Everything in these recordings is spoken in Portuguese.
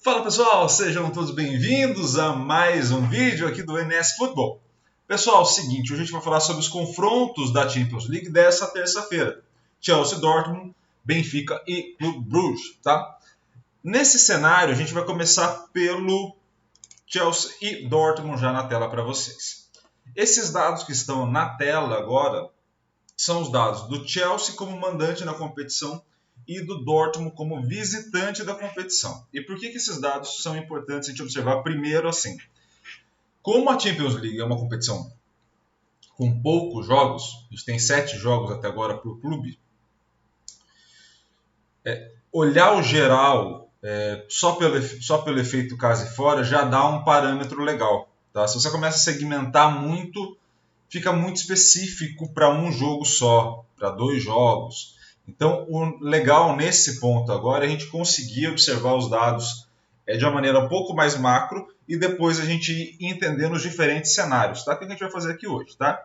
Fala pessoal, sejam todos bem-vindos a mais um vídeo aqui do NS Futebol. Pessoal, é o seguinte, hoje a gente vai falar sobre os confrontos da Champions League dessa terça-feira. Chelsea, Dortmund, Benfica e Clube Bruges, tá? Nesse cenário, a gente vai começar pelo Chelsea e Dortmund já na tela para vocês. Esses dados que estão na tela agora são os dados do Chelsea como mandante na competição e do Dortmund como visitante da competição. E por que esses dados são importantes a gente observar? Primeiro, assim, como a Champions League é uma competição com poucos jogos, a gente tem 7 jogos até agora para o clube, olhar o geral só pelo efeito casa e fora já dá um parâmetro legal. Tá? Se você começa a segmentar muito, fica muito específico para um jogo só, para 2 jogos. Então, o legal nesse ponto agora é a gente conseguir observar os dados de uma maneira um pouco mais macro e depois a gente ir entendendo os diferentes cenários, tá? O que a gente vai fazer aqui hoje, tá?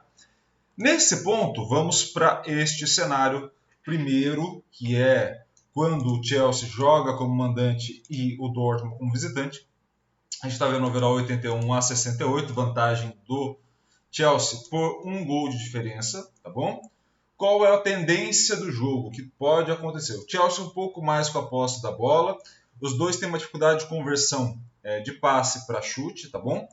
Nesse ponto, vamos para este cenário primeiro, que é quando o Chelsea joga como mandante e o Dortmund como visitante. A gente está vendo o overall 81 a 68, vantagem do Chelsea por 1 gol de diferença, tá bom? Qual é a tendência do jogo? O que pode acontecer? O Chelsea um pouco mais com a posse da bola. Os dois têm uma dificuldade de conversão de passe para chute, tá bom?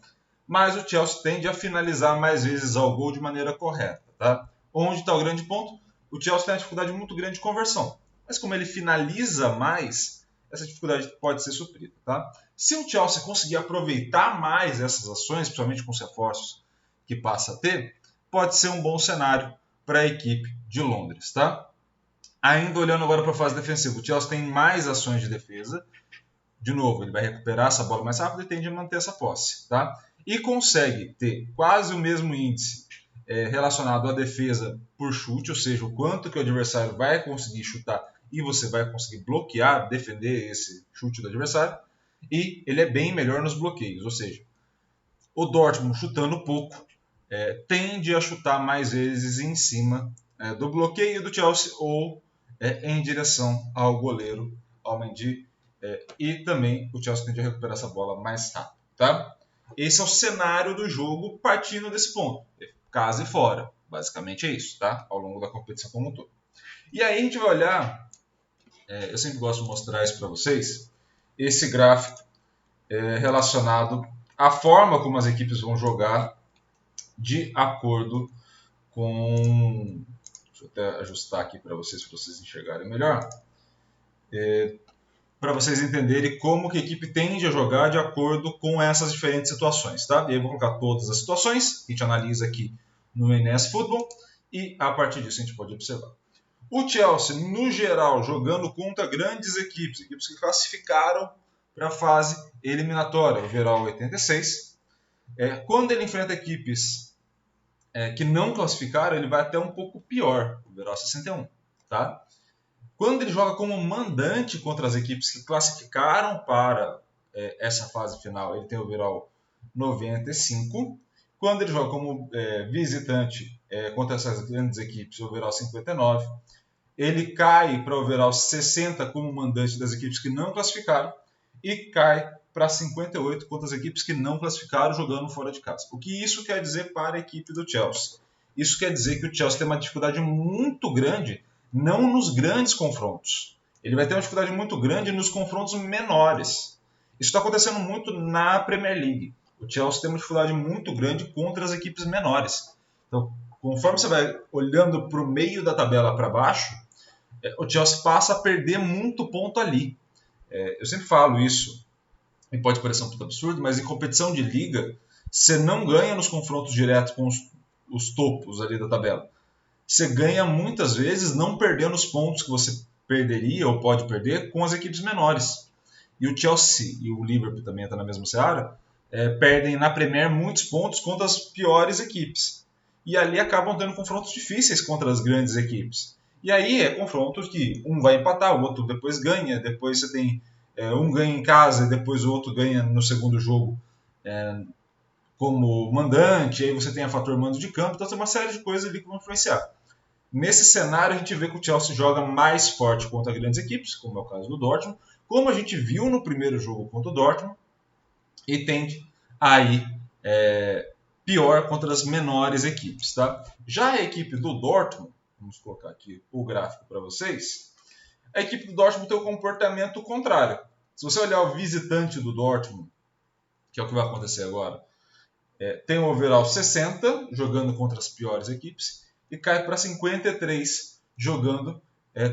Mas o Chelsea tende a finalizar mais vezes ao gol de maneira correta, tá? Onde está o grande ponto? O Chelsea tem uma dificuldade muito grande de conversão. Mas como ele finaliza mais, essa dificuldade pode ser suprida, tá? Se o Chelsea conseguir aproveitar mais essas ações, principalmente com os reforços que passa a ter, pode ser um bom cenário para a equipe de Londres, tá? Ainda olhando agora para a fase defensiva, o Chelsea tem mais ações de defesa. De novo, ele vai recuperar essa bola mais rápido e tende a manter essa posse, tá? E consegue ter quase o mesmo índice relacionado à defesa por chute, ou seja, o quanto que o adversário vai conseguir chutar e você vai conseguir bloquear, defender esse chute do adversário. E ele é bem melhor nos bloqueios, ou seja, o Dortmund chutando pouco, tende a chutar mais vezes em cima do bloqueio do Chelsea ou em direção ao goleiro, ao Mendy, e também o Chelsea tende a recuperar essa bola mais rápido. Tá? Esse é o cenário do jogo partindo desse ponto, casa e fora. Basicamente é isso, tá? Ao longo da competição como um todo. E aí a gente vai olhar, eu sempre gosto de mostrar isso para vocês, esse gráfico relacionado à forma como as equipes vão jogar de acordo com... Deixa eu até ajustar aqui para vocês enxergarem melhor. Para vocês entenderem como que a equipe tende a jogar de acordo com essas diferentes situações. Tá? E aí eu vou colocar todas as situações que a gente analisa aqui no NS Futebol e a partir disso a gente pode observar. O Chelsea, no geral, jogando contra grandes equipes que classificaram para a fase eliminatória, overall 86. Quando ele enfrenta equipes que não classificaram, ele vai até um pouco pior, overall 61. Tá? Quando ele joga como mandante contra as equipes que classificaram para essa fase final, ele tem overall 95. Quando ele joga como visitante contra essas grandes equipes, overall 59. Ele cai para overall 60 como mandante das equipes que não classificaram e cai para 58 contra as equipes que não classificaram jogando fora de casa. O que isso quer dizer para a equipe do Chelsea? Isso quer dizer que o Chelsea tem uma dificuldade muito grande, não nos grandes confrontos. Ele vai ter uma dificuldade muito grande nos confrontos menores. Isso está acontecendo muito na Premier League. O Chelsea tem uma dificuldade muito grande contra as equipes menores. Então, conforme você vai olhando para o meio da tabela para baixo, o Chelsea passa a perder muito ponto ali. Eu sempre falo isso, e pode parecer um pouco absurdo, mas em competição de liga, você não ganha nos confrontos diretos com os topos ali da tabela. Você ganha muitas vezes não perdendo os pontos que você perderia ou pode perder com as equipes menores. E o Chelsea e o Liverpool também estão na mesma seara, perdem na Premier muitos pontos contra as piores equipes. E ali acabam tendo confrontos difíceis contra as grandes equipes. E aí é confrontos que um vai empatar, o outro depois ganha, depois você tem um ganha em casa e depois o outro ganha no segundo jogo como mandante, aí você tem a fator mando de campo, então tem uma série de coisas ali que vão influenciar. Nesse cenário a gente vê que o Chelsea joga mais forte contra grandes equipes, como é o caso do Dortmund, como a gente viu no primeiro jogo contra o Dortmund, e tende a ir pior contra as menores equipes. Tá? Já a equipe do Dortmund, vamos colocar aqui o gráfico para vocês, a equipe do Dortmund tem um comportamento contrário. Se você olhar o visitante do Dortmund, que é o que vai acontecer agora, tem um overall 60, jogando contra as piores equipes, e cai para 53, jogando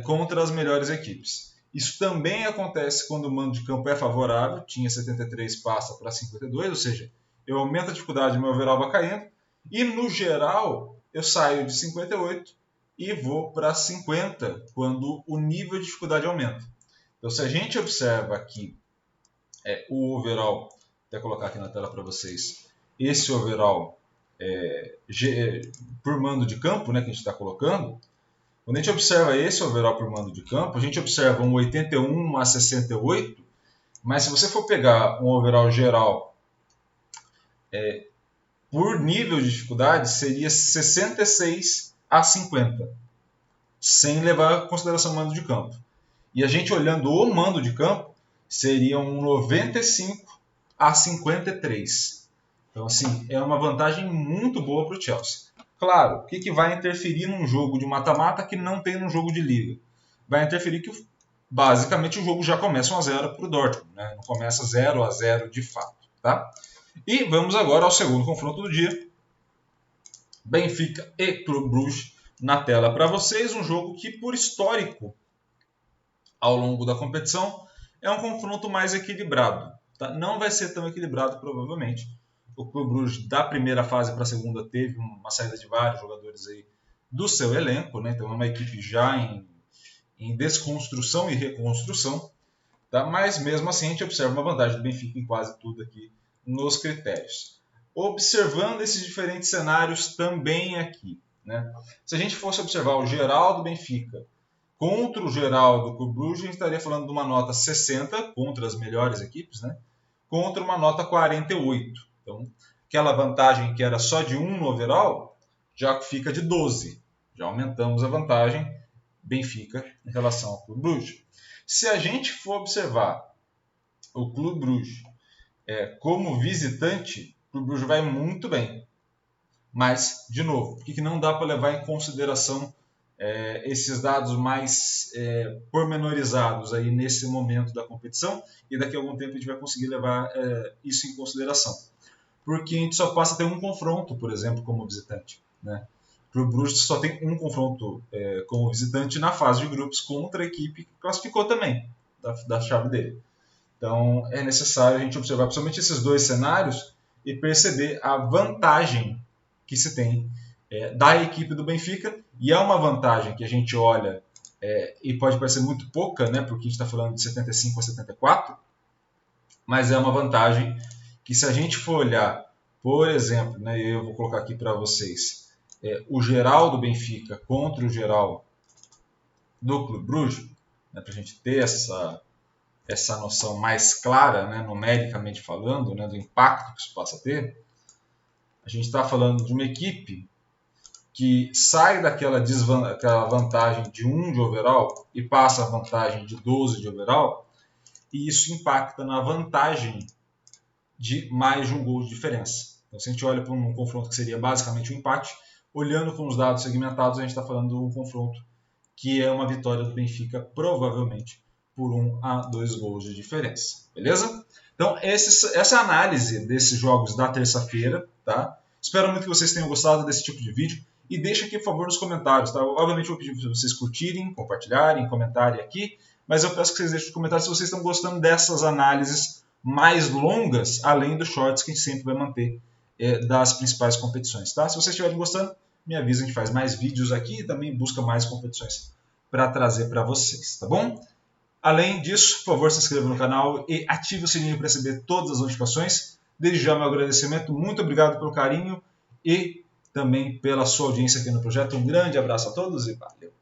contra as melhores equipes. Isso também acontece quando o mando de campo é favorável, tinha 73, passa para 52, ou seja, eu aumento a dificuldade, meu overall vai caindo, e no geral eu saio de 58 e vou para 50 quando o nível de dificuldade aumenta. Então, se a gente observa aqui o overall, vou até colocar aqui na tela para vocês, esse overall por mando de campo, né, que a gente está colocando, quando a gente observa esse overall por mando de campo, a gente observa um 81 a 68, mas se você for pegar um overall geral por nível de dificuldade, seria 66 a 50, sem levar em consideração o mando de campo. E a gente olhando o mando de campo, seria um 95 a 53. Então, assim, é uma vantagem muito boa para o Chelsea. Claro, o que vai interferir num jogo de mata-mata que não tem num jogo de liga? Vai interferir que, basicamente, o jogo já começa 1-0 para o Dortmund, né? Não começa 0-0 de fato. Tá? E vamos agora ao segundo confronto do dia. Benfica e Clube Brugge na tela para vocês. Um jogo que, por histórico, ao longo da competição, é um confronto mais equilibrado. Tá? Não vai ser tão equilibrado, provavelmente. O Clube Brugge, da primeira fase para a segunda, teve uma saída de vários jogadores aí do seu elenco. Né? Então é uma equipe já em desconstrução e reconstrução. Tá? Mas mesmo assim a gente observa uma vantagem do Benfica em quase tudo aqui nos critérios. Observando esses diferentes cenários também aqui. Né? Se a gente fosse observar o geral do Benfica contra o geral do Clube Brugge, a gente estaria falando de uma nota 60 contra as melhores equipes, né? Contra uma nota 48. Então, aquela vantagem que era só de 1 no overall, já fica de 12. Já aumentamos a vantagem Benfica em relação ao Clube Brugge. Se a gente for observar o Clube Brugge como visitante, o Clube Brugge vai muito bem. Mas, de novo, por que não dá para levar em consideração esses dados mais pormenorizados aí nesse momento da competição? E daqui a algum tempo a gente vai conseguir levar isso em consideração. Porque a gente só passa a ter um confronto, por exemplo, como visitante. Né? O Brugge só tem um confronto como visitante na fase de grupos contra a equipe que classificou também da chave dele. Então é necessário a gente observar principalmente esses dois cenários e perceber a vantagem que se tem da equipe do Benfica. E é uma vantagem que a gente olha e pode parecer muito pouca, né, porque a gente está falando de 75 a 74, mas é uma vantagem que, se a gente for olhar, por exemplo, né, eu vou colocar aqui para vocês, o geral do Benfica contra o geral do Clube Brugge, né, para a gente ter essa noção mais clara, né, numericamente falando, né, do impacto que isso possa ter, a gente está falando de uma equipe que sai daquela vantagem de 1 de overall e passa a vantagem de 12 de overall, e isso impacta na vantagem de mais de um gol de diferença. Então, se a gente olha para um confronto que seria basicamente um empate, olhando com os dados segmentados, a gente está falando de um confronto que é uma vitória do Benfica, provavelmente por 1 a 2 gols de diferença. Beleza? Então, essa análise desses jogos da terça-feira. Tá? Espero muito que vocês tenham gostado desse tipo de vídeo. E deixa aqui, por favor, nos comentários. Tá? Obviamente, eu vou pedir para vocês curtirem, compartilharem, comentarem aqui. Mas eu peço que vocês deixem nos comentários se vocês estão gostando dessas análises mais longas, além dos shorts que a gente sempre vai manter das principais competições. Tá? Se vocês estiverem gostando, me avisa, a gente faz mais vídeos aqui e também busca mais competições para trazer para vocês. Tá bom? Além disso, por favor, se inscreva no canal e ative o sininho para receber todas as notificações. Desde já, meu agradecimento. Muito obrigado pelo carinho e também pela sua audiência aqui no projeto. Um grande abraço a todos e valeu!